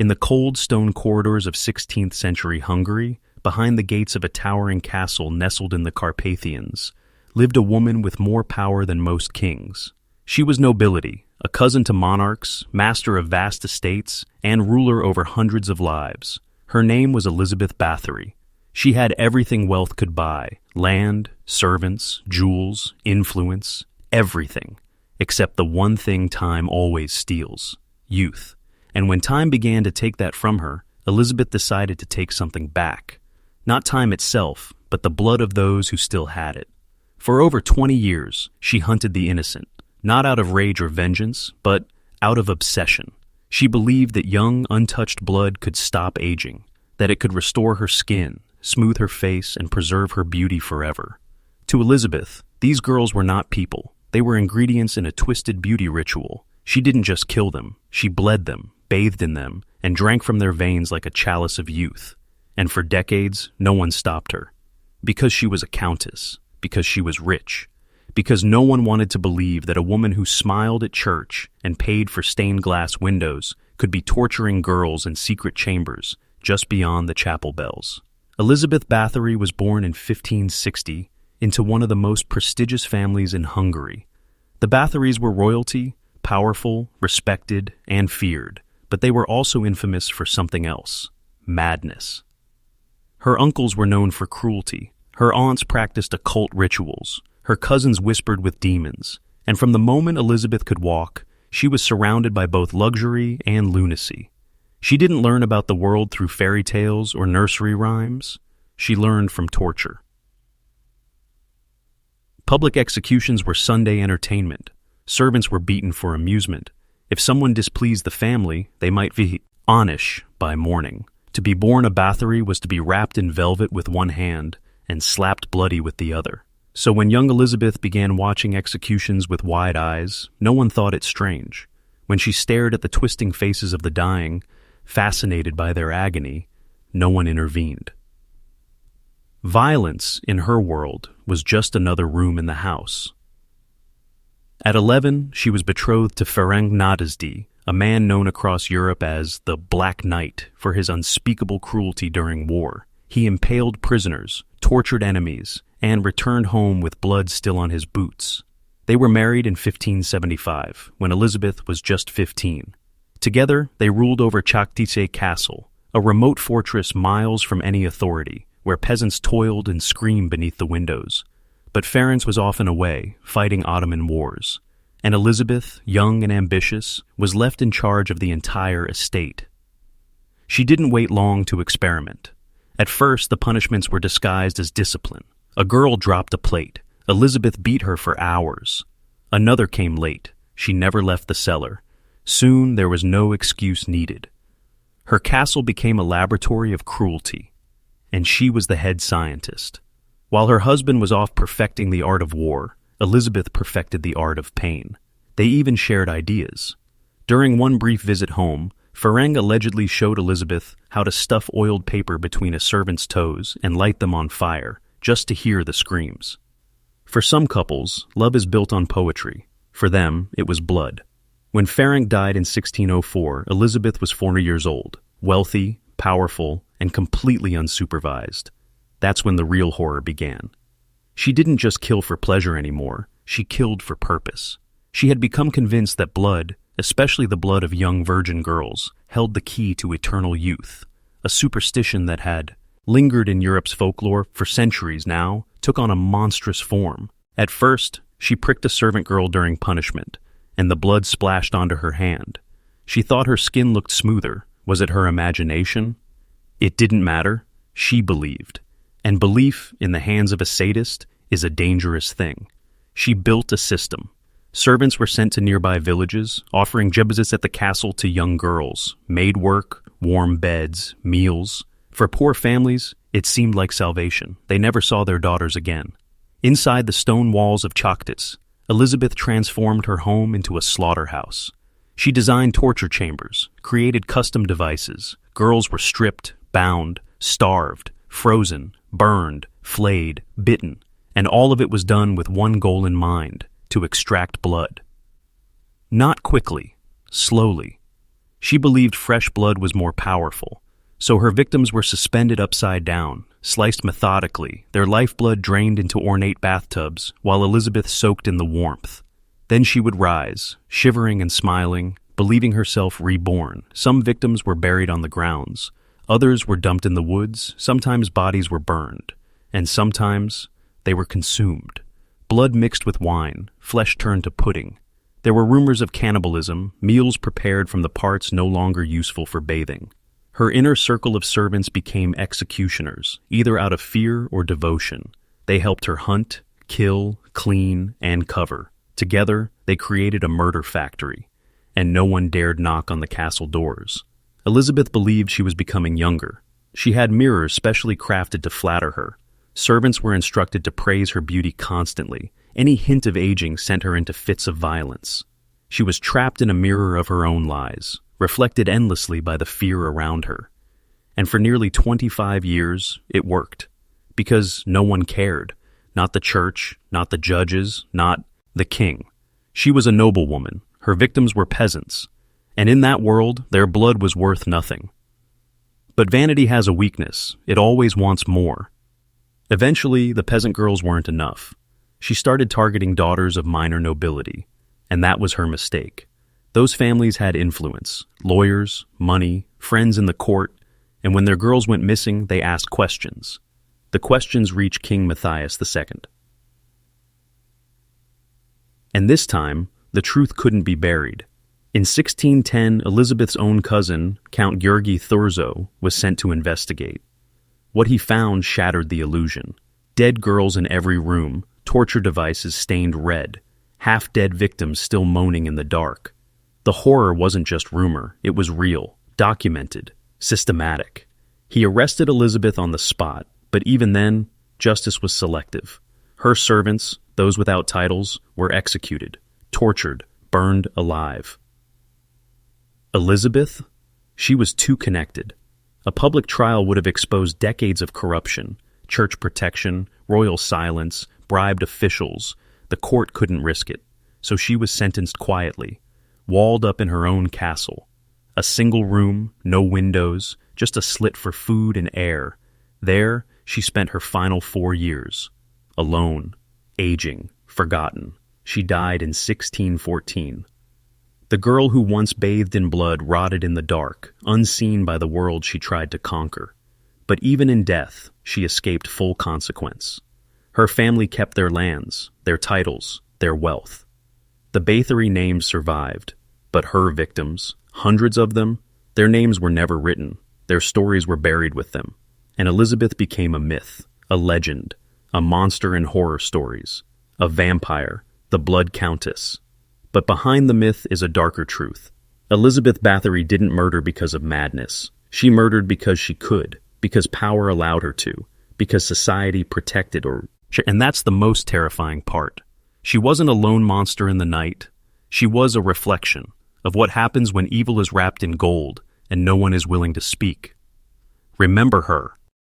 In the cold stone corridors of 16th century Hungary, behind the gates of a towering castle nestled in the Carpathians, lived a woman with more power than most kings. She was nobility, a cousin to monarchs, master of vast estates, and ruler over hundreds of lives. Her name was Elizabeth Báthory. She had everything wealth could buy: land, servants, jewels, influence, everything, except the one thing time always steals: youth. And when time began to take that from her, Elizabeth decided to take something back. Not time itself, but the blood of those who still had it. For over 20 years, she hunted the innocent, not out of rage or vengeance, but out of obsession. She believed that young, untouched blood could stop aging, that it could restore her skin, smooth her face, and preserve her beauty forever. To Elizabeth, these girls were not people. They were ingredients in a twisted beauty ritual. She didn't just kill them, she bled them, bathed in them, and drank from their veins like a chalice of youth. And for decades, no one stopped her. Because she was a countess, because she was rich, because no one wanted to believe that a woman who smiled at church and paid for stained glass windows could be torturing girls in secret chambers just beyond the chapel bells. Elizabeth Báthory was born in 1560 into one of the most prestigious families in Hungary. The Báthorys were royalty, powerful, respected, and feared, but they were also infamous for something else: madness. Her uncles were known for cruelty. Her aunts practiced occult rituals. Her cousins whispered with demons. And from the moment Elizabeth could walk, she was surrounded by both luxury and lunacy. She didn't learn about the world through fairy tales or nursery rhymes. She learned from torture. Public executions were Sunday entertainment. Servants were beaten for amusement. If someone displeased the family, they might be punished by morning. To be born a Báthory was to be wrapped in velvet with one hand and slapped bloody with the other. So when young Elizabeth began watching executions with wide eyes, no one thought it strange. When she stared at the twisting faces of the dying, fascinated by their agony, no one intervened. Violence, in her world, was just another room in the house. At 11, she was betrothed to Ferenc Nadasdy, a man known across Europe as the Black Knight for his unspeakable cruelty during war. He impaled prisoners, tortured enemies, and returned home with blood still on his boots. They were married in 1575, when Elizabeth was just 15. Together, they ruled over Countess Castle, a remote fortress miles from any authority, where peasants toiled and screamed beneath the windows. But Ferenc was often away, fighting Ottoman wars, and Elizabeth, young and ambitious, was left in charge of the entire estate. She didn't wait long to experiment. At first, the punishments were disguised as discipline. A girl dropped a plate. Elizabeth beat her for hours. Another came late. She never left the cellar. Soon, there was no excuse needed. Her castle became a laboratory of cruelty, and she was the head scientist. While her husband was off perfecting the art of war, Elizabeth perfected the art of pain. They even shared ideas. During one brief visit home, Ferenc allegedly showed Elizabeth how to stuff oiled paper between a servant's toes and light them on fire, just to hear the screams. For some couples, love is built on poetry. For them, it was blood. When Ferenc died in 1604, Elizabeth was 40 years old, wealthy, powerful, and completely unsupervised. That's when the real horror began. She didn't just kill for pleasure anymore, she killed for purpose. She had become convinced that blood, especially the blood of young virgin girls, held the key to eternal youth. A superstition that had lingered in Europe's folklore for centuries now took on a monstrous form. At first, she pricked a servant girl during punishment, and the blood splashed onto her hand. She thought her skin looked smoother. Was it her imagination? It didn't matter. She believed. And belief in the hands of a sadist is a dangerous thing. She built a system. Servants were sent to nearby villages, offering jobs at the castle to young girls, maid work, warm beds, meals. For poor families, it seemed like salvation. They never saw their daughters again. Inside the stone walls of Countess, Elizabeth transformed her home into a slaughterhouse. She designed torture chambers, created custom devices. Girls were stripped, bound, starved, frozen, burned, flayed, bitten, and all of it was done with one goal in mind: to extract blood. Not quickly, slowly. She believed fresh blood was more powerful, so her victims were suspended upside down, sliced methodically, their lifeblood drained into ornate bathtubs, while Elizabeth soaked in the warmth. Then she would rise, shivering and smiling, believing herself reborn. Some victims were buried on the grounds, others were dumped in the woods, sometimes bodies were burned, and sometimes they were consumed. Blood mixed with wine, flesh turned to pudding. There were rumors of cannibalism, meals prepared from the parts no longer useful for bathing. Her inner circle of servants became executioners, either out of fear or devotion. They helped her hunt, kill, clean, and cover. Together, they created a murder factory, and no one dared knock on the castle doors. Elizabeth believed she was becoming younger. She had mirrors specially crafted to flatter her. Servants were instructed to praise her beauty constantly. Any hint of aging sent her into fits of violence. She was trapped in a mirror of her own lies, reflected endlessly by the fear around her. And for nearly 25 years, it worked. Because no one cared. Not the church, not the judges, not the king. She was a noblewoman. Her victims were peasants. And in that world, their blood was worth nothing. But vanity has a weakness. It always wants more. Eventually, the peasant girls weren't enough. She started targeting daughters of minor nobility, and that was her mistake. Those families had influence, lawyers, money, friends in the court, and when their girls went missing, they asked questions. The questions reached King Matthias II. And this time, the truth couldn't be buried. In 1610, Elizabeth's own cousin, Count György Thurzo, was sent to investigate. What he found shattered the illusion. Dead girls in every room, torture devices stained red, half-dead victims still moaning in the dark. The horror wasn't just rumor, it was real, documented, systematic. He arrested Elizabeth on the spot, but even then, justice was selective. Her servants, those without titles, were executed, tortured, burned alive. Elizabeth? She was too connected. A public trial would have exposed decades of corruption, church protection, royal silence, bribed officials. The court couldn't risk it, so she was sentenced quietly, walled up in her own castle. A single room, no windows, just a slit for food and air. There, she spent her final 4 years. Alone, aging, forgotten. She died in 1614. The girl who once bathed in blood rotted in the dark, unseen by the world she tried to conquer. But even in death, she escaped full consequence. Her family kept their lands, their titles, their wealth. The Báthory names survived, but her victims, hundreds of them, their names were never written, their stories were buried with them, and Elizabeth became a myth, a legend, a monster in horror stories, a vampire, the Blood Countess. But behind the myth is a darker truth. Elizabeth Báthory didn't murder because of madness. She murdered because she could, because power allowed her to, because society protected her. And that's the most terrifying part. She wasn't a lone monster in the night. She was a reflection of what happens when evil is wrapped in gold and no one is willing to speak. Remember her,